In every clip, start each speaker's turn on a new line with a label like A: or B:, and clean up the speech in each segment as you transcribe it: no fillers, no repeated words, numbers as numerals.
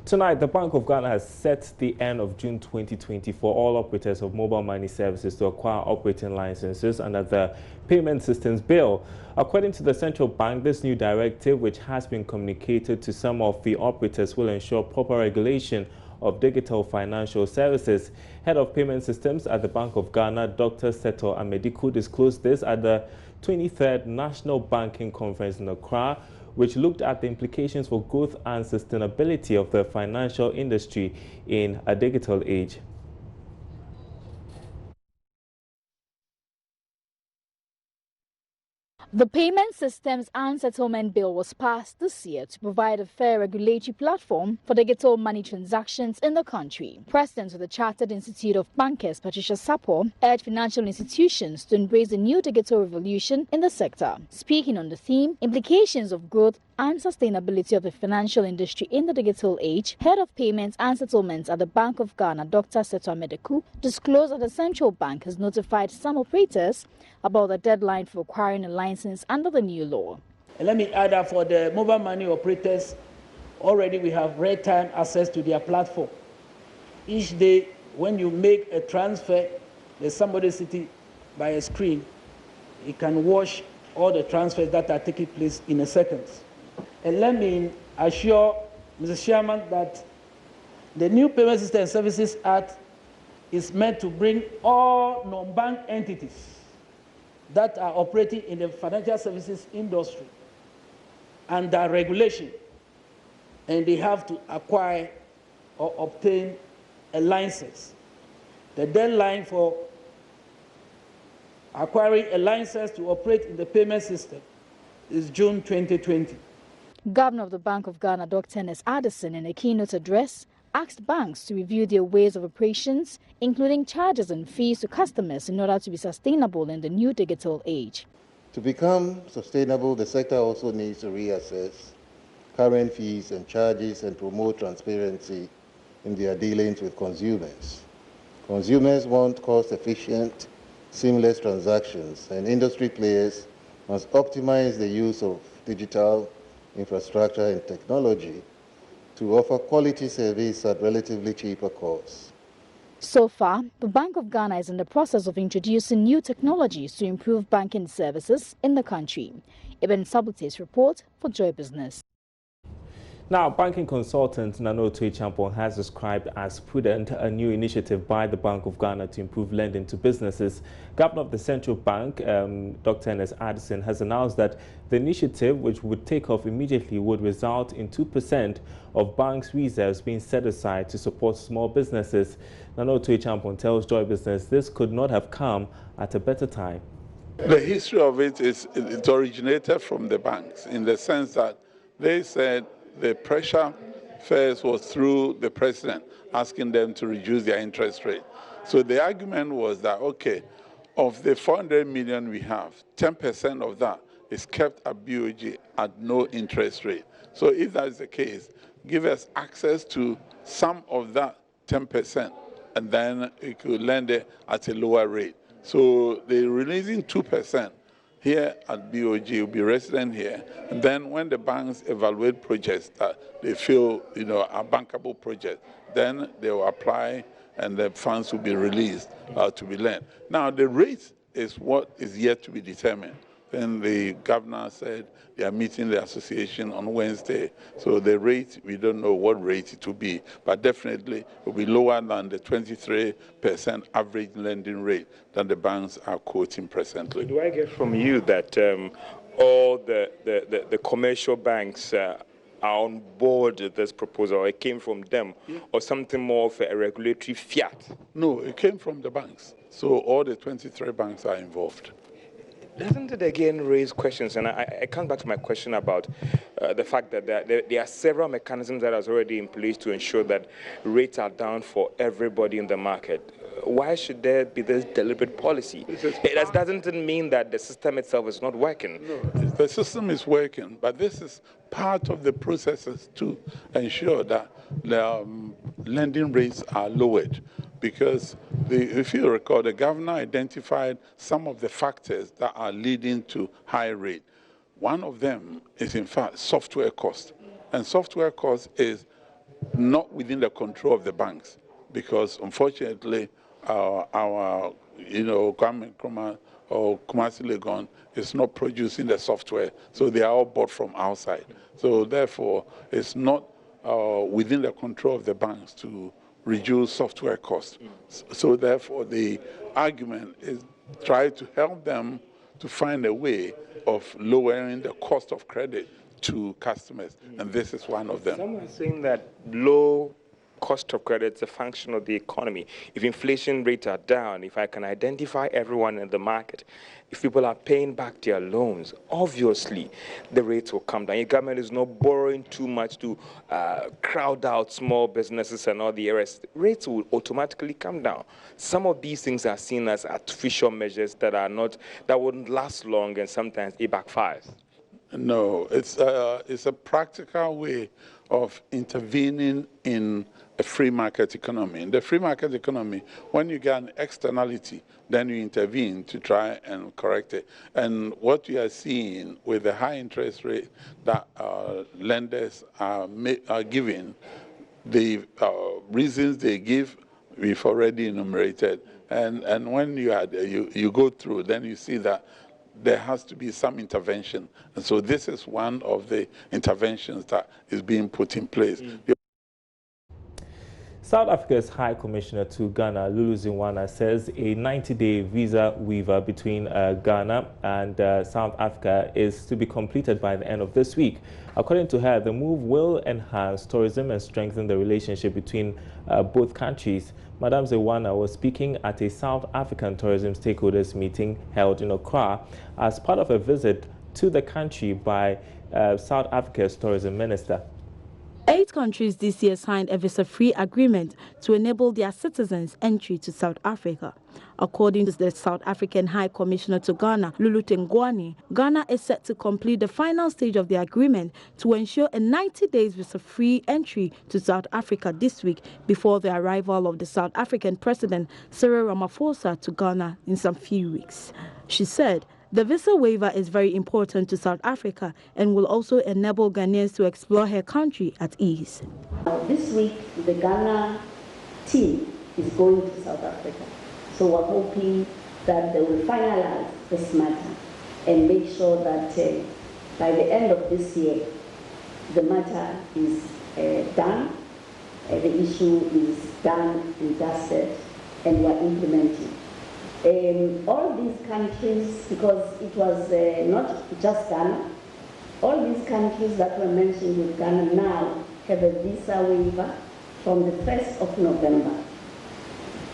A: Tonight, the Bank of Ghana has set the end of June 2020 for all operators of mobile money services to acquire operating licenses under the Payment Systems Bill. According to the central bank, this new directive, which has been communicated to some of the operators, will ensure proper regulation of digital financial services. Head of Payment Systems at the Bank of Ghana, Dr. Seto Amediku, disclosed this at the 23rd National Banking Conference in Accra, which looked at the implications for growth and sustainability of the financial industry in a digital age.
B: The Payment Systems and Settlement Bill was passed this year to provide a fair regulatory platform for digital money transactions in the country. President of the Chartered Institute of Bankers, Patricia Sapo, urged financial institutions to embrace the new digital revolution in the sector. Speaking on the theme, implications of growth and sustainability of the financial industry in the digital age, Head of Payments and Settlements at the Bank of Ghana, Dr. Seto Amediku, disclosed that the central bank has notified some operators about the deadline for acquiring a license under the new law.
C: And let me add that for the mobile money operators, already we have real-time access to their platform. Each day, when you make a transfer, there's somebody sitting by a screen. He can watch all the transfers that are taking place in a second. And let me assure Mr. Chairman that the new Payment System and Services Act is meant to bring all non-bank entities that are operating in the financial services industry under regulation, and they have to acquire or obtain a license. The deadline for acquiring a license to operate in the payment system is June 2020.
B: Governor of the Bank of Ghana, Dr. ERNEST ADDISON, in a keynote address, asked banks to review their ways of operations, including charges and fees to customers in order to be sustainable in the new digital age.
D: To become sustainable, the sector also needs to reassess current fees and charges and promote transparency in their dealings with consumers. Consumers want cost-efficient, seamless transactions, and industry players must optimize the use of digital infrastructure and technology to offer quality service at relatively cheaper costs.
B: So far, the Bank of Ghana is in the process of introducing new technologies to improve banking services in the country. Ibn Sabute's report for Joy Business.
A: Now, banking consultant Nano Champon has described as prudent a new initiative by the Bank of Ghana to improve lending to businesses. Governor of the Central Bank, Dr. ERNEST ADDISON, has announced that the initiative, which would take off immediately, would result in 2% of banks' reserves being set aside to support small businesses. Nano Champon tells Joy Business this could not have come at a better time.
E: The history of it originated from the banks in the sense that they said the pressure first was through the president asking them to reduce their interest rate. So the argument was that, okay, of the 400 million we have, 10% of that is kept at BOG at no interest rate. So if that's the case, give us access to some of that 10%, and then you could lend it at a lower rate. So they're releasing 2%. Here at BOG, will be resident here. And then when the banks evaluate projects that they feel, are bankable projects, then they will apply and the funds will be released to be lent. Now, the rate is what is yet to be determined. Then the governor said they are meeting the association on Wednesday. So the rate, we don't know what rate it will be, but definitely it will be lower than the 23% average lending rate that the banks are quoting presently.
F: Do I get from you that all the commercial banks are on board with this proposal? It came from them, or something more of a regulatory fiat?
E: No, it came from the banks. So all the 23 banks are involved.
F: Doesn't it again raise questions? And I come back to my question about the fact that there are several mechanisms that are already in place to ensure that rates are down for everybody in the market. Why should there be this deliberate policy? It doesn't mean that the system itself is not working.
E: No, the system is working, but this is part of the processes to ensure that the lending rates are lowered. Because if you recall, the governor identified some of the factors that are leading to high rate. One of them is, in fact, software cost. And software cost is not within the control of the banks, because unfortunately, our Kwame Nkrumah or Kumasi Legon is not producing the software, so they are all bought from outside. So therefore, it's not within the control of the banks to reduce software costs. So therefore, the argument is try to help them to find a way of lowering the cost of credit to customers, and this is one of them.
F: Someone is saying that low cost of credit is a function of the economy. If inflation rates are down, if I can identify everyone in the market, if people are paying back their loans, obviously the rates will come down. Your government is not borrowing too much to crowd out small businesses and all the rest. Rates will automatically come down. Some of these things are seen as artificial measures that wouldn't last long, and sometimes it backfires.
E: No, it's a practical way of intervening in a free market economy. In the free market economy, when you get an externality, then you intervene to try and correct it. And what we are seeing with the high interest rate that lenders are giving, the reasons they give, we've already enumerated. And when you go through, then you see that there has to be some intervention. And so this is one of the interventions that is being put in place.
A: South Africa's High Commissioner to Ghana, Lulu Zinwana, says a 90-day visa waiver between Ghana and South Africa is to be completed by the end of this week. According to her, the move will enhance tourism and strengthen the relationship between both countries. Madam Zinwana was speaking at a South African tourism stakeholders meeting held in Accra as part of a visit to the country by South Africa's tourism minister.
G: 8 countries this year signed a visa-free agreement to enable their citizens entry to South Africa. According to the South African High Commissioner to Ghana, Lulu Tengwani, Ghana is set to complete the final stage of the agreement to ensure a 90 days visa-free entry to South Africa this week before the arrival of the South African President Cyril Ramaphosa to Ghana in some few weeks. She said, the visa waiver is very important to South Africa and will also enable Ghanaians to explore her country at ease.
H: This week, the Ghana team is going to South Africa. So we're hoping that they will finalize this matter and make sure that by the end of this year, the matter is done, the issue is done and dusted, and we're implementing. All these countries, because it was not just Ghana, all these countries that were mentioned with Ghana now have a visa waiver from the 1st of November.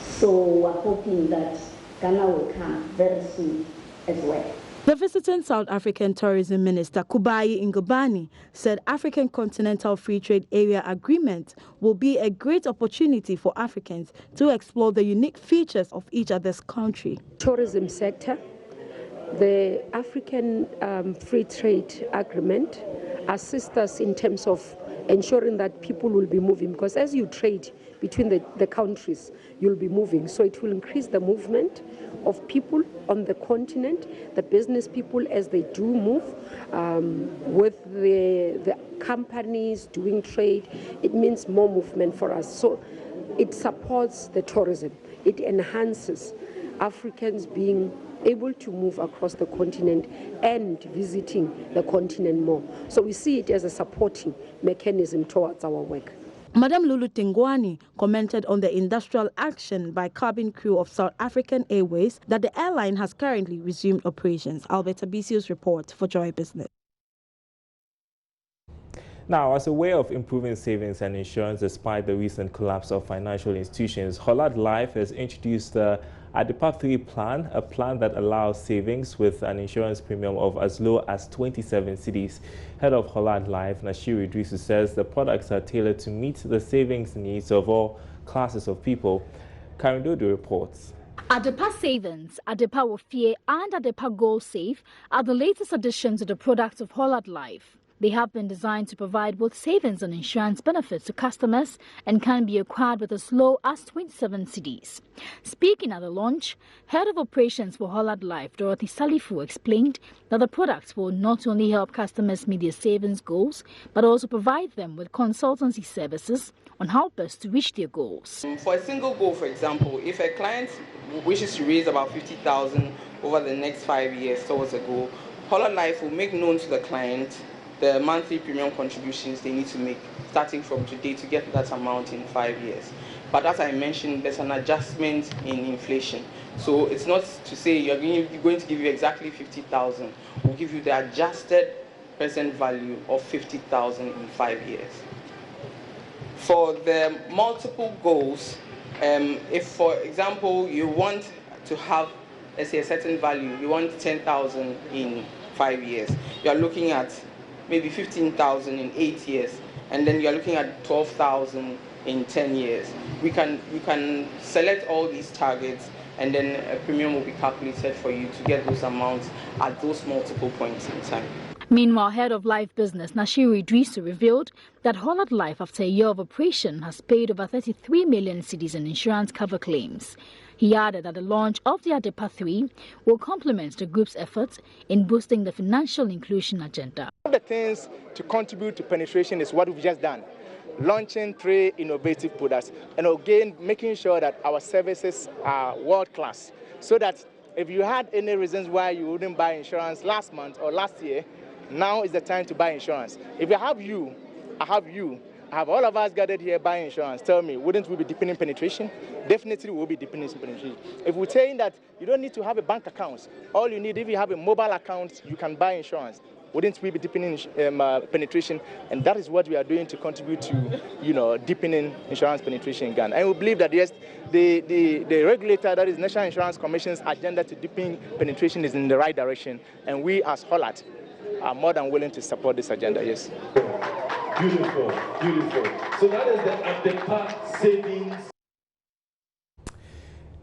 H: So we're hoping that Ghana will come very soon as well.
G: The visiting South African Tourism Minister, Kubayi Ngubane, said African Continental Free Trade Area Agreement will be a great opportunity for Africans to explore the unique features of each other's country.
I: Tourism sector, the African Free Trade Agreement assists us in terms of ensuring that people will be moving, because as you trade between the countries, you'll be moving. So it will increase the movement of people on the continent, the business people as they do move, with the companies doing trade. It means more movement for us. So it supports the tourism. It enhances Africans being able to move across the continent and visiting the continent more. So we see it as a supporting mechanism towards our work.
G: Madam Lulu Tengwani commented on the industrial action by cabin crew of South African Airways that the airline has currently resumed operations. Albert Abisius report for Joy Business.
A: Now, as a way of improving savings and insurance despite the recent collapse of financial institutions, Hollard Life has introduced the Adepa 3 plan, a plan that allows savings with an insurance premium of as low as 27 cedis. Head of Hollard Life, Nashiru Idrisu, says the products are tailored to meet the savings needs of all classes of people. Karen Dodo reports.
B: Adepa Savings, Adepa Wofie and Adepa Gold Save are the latest additions to the products of Hollard Life. They have been designed to provide both savings and insurance benefits to customers and can be acquired with as low as 27 cedis. Speaking at the launch, Head of Operations for Hollard Life, Dorothy Salifu, explained that the products will not only help customers meet their savings goals, but also provide them with consultancy services on how best to reach their goals.
J: For a single goal, for example, if a client wishes to raise about 50,000 over the next 5 years towards a goal, Hollard Life will make known to the client the monthly premium contributions they need to make starting from today to get that amount in 5 years. But as I mentioned, there's an adjustment in inflation. So it's not to say you're going to give you exactly 50,000. We'll give you the adjusted present value of 50,000 in 5 years. For the multiple goals, if, for example, you want to have, let's say, a certain value, you want 10,000 in 5 years, you are looking at maybe 15,000 in 8 years, and then you're looking at 12,000 in 10 years. We can select all these targets, and then a premium will be calculated for you to get those amounts at those multiple points in time.
B: Meanwhile, Head of Life Business Nashiru Idrisu revealed that Hollard Life, after a year of operation, has paid over 33 million cedis in insurance cover claims. He added that the launch of the Adepa 3 will complement the group's efforts in boosting the financial inclusion agenda.
K: One of the things to contribute to penetration is what we've just done, launching 3 innovative products, and again making sure that our services are world-class, so that if you had any reasons why you wouldn't buy insurance last month or last year, now is the time to buy insurance. If I have you, I have all of us gathered here buying insurance. Tell me, wouldn't we be deepening penetration? Definitely we'll be deepening penetration. If we're saying that you don't need to have a bank account, all you need, if you have a mobile account, you can buy insurance. Wouldn't we be deepening penetration? And that is what we are doing to contribute to, deepening insurance penetration in Ghana. And we believe that yes, the regulator, that is National Insurance Commission's agenda to deepen penetration is in the right direction. And we as Hollard are more than willing to support this agenda, yes.
L: Beautiful, beautiful. So that is the Adepa savings.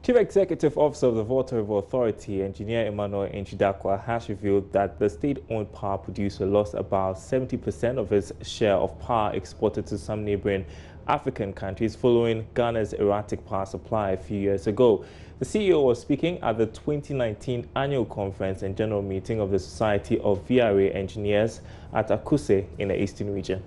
A: Chief Executive Officer of the Volta River Authority, Engineer Emmanuel Enchidakwa, has revealed that the state-owned power producer lost about 70% of its share of power exported to some neighboring African countries following Ghana's erratic power supply a few years ago. The CEO was speaking at the 2019 annual conference and general meeting of the Society of VRA Engineers at Akuse in the Eastern region.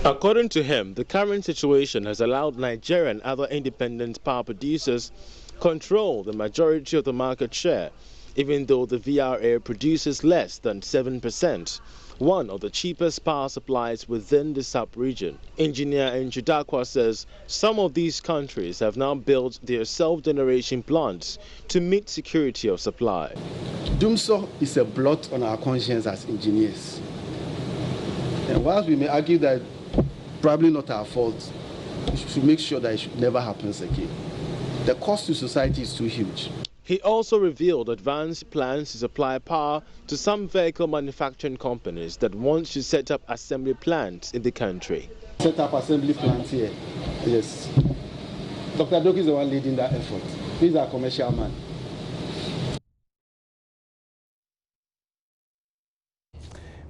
M: According to him, the current situation has allowed Nigeria and other independent power producers control the majority of the market share, even though the VRA produces less than 7%, one of the cheapest power supplies within the sub-region. Engineer Enchidakwa says some of these countries have now built their self-generation plants to meet security of supply.
N: Doomso is a blot on our conscience as engineers. And whilst we may argue that probably not our fault, we should make sure that it should never happen again. The cost to society is too huge.
M: He also revealed advanced plans to supply power to some vehicle manufacturing companies that want to set up assembly plants in the country.
N: Set up assembly plants here, yes. Dr. Doki is the one leading that effort. He's our commercial man.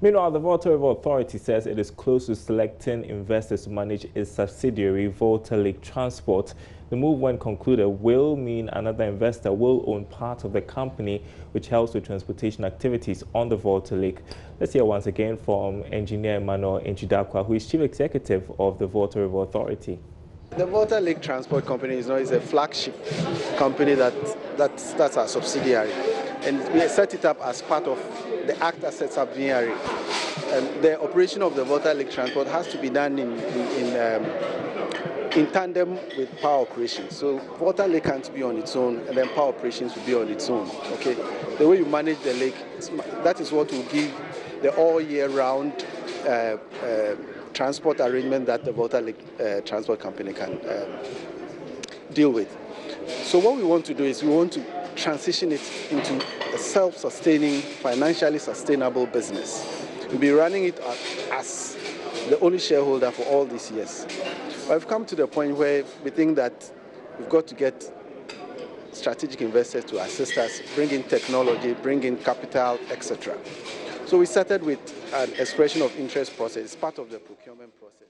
A: Meanwhile, the Volta River Authority says it is close to selecting investors to manage its subsidiary, Volta Lake Transport. The move, when concluded, will mean another investor will own part of the company, which helps with transportation activities on the Volta Lake. Let's hear once again from Engineer Emmanuel Enchidakwa, who is Chief Executive of the Volta River Authority.
O: The Volta Lake Transport Company is a flagship company that's our subsidiary. And we set it up as part of the act that sets up VRA. And the operation of the Volta Lake Transport has to be done in tandem with power operations. So Volta Lake can't be on its own, and then power operations will be on its own. Okay, the way you manage the lake, that is what will give the all year round transport arrangement that the Volta Lake Transport Company can deal with. So what we want to do is we want to transition it into a self-sustaining, financially sustainable business. We'll be running it as the only shareholder for all these years. But we've come to the point where we think that we've got to get strategic investors to assist us, bring in technology, bring in capital, etc. So we started with an expression of interest process. It's part of the procurement process.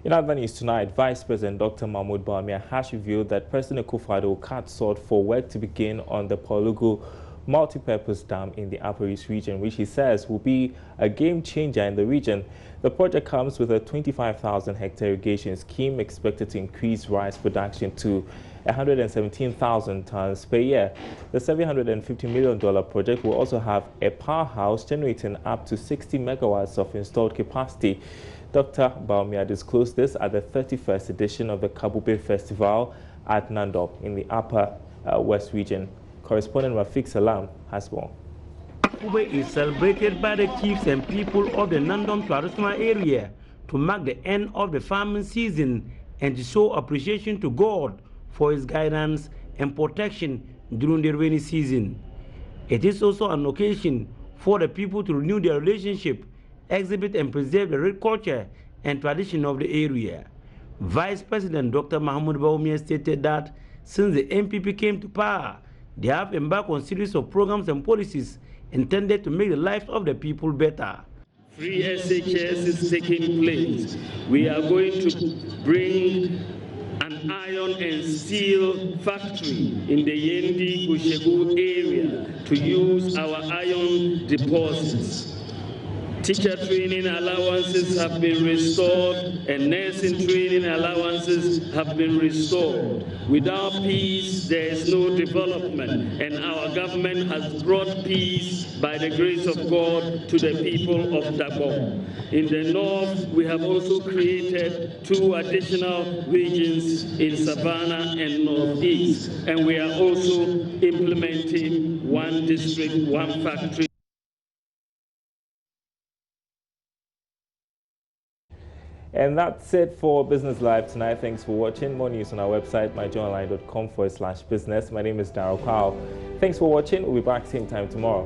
A: In other news tonight, Vice President Dr. Mahmoud Bawumia has revealed that President Akufo-Addo will cut short for work to begin on the Polugu multi-purpose dam in the Upper East region, which he says will be a game changer in the region. The project comes with a 25,000-hectare irrigation scheme expected to increase rice production to 117,000 tons per year. The $750 million project will also have a powerhouse generating up to 60 megawatts of installed capacity. Dr. Bawumia disclosed this at the 31st edition of the Kabube Festival at Nandop in the Upper West region. Correspondent Rafiq Salam has more.
P: Kabube is celebrated by the chiefs and people of the Nandom traditional area to mark the end of the farming season and to show appreciation to God for his guidance and protection during the rainy season. It is also an occasion for the people to renew their relationship, exhibit and preserve the rich culture and tradition of the area. Vice President Dr. Mahmoud Bawumia stated that since the NPP came to power, they have embarked on a series of programs and policies intended to make the lives of the people better.
Q: Free SHS is taking place. We are going to bring an iron and steel factory in the Yendi Kushegu area to use our iron deposits. Teacher training allowances have been restored and nursing training allowances have been restored. Without peace, there is no development, and our government has brought peace by the grace of God to the people of Dabo. In the north, we have also created 2 additional regions in Savannah and Northeast, and we are also implementing 1 district, 1 factory.
A: And that's it for Business Live tonight. Thanks for watching. More news on our website, myjoyonline.com/business. My name is Darryl Powell. Thanks for watching. We'll be back same time tomorrow.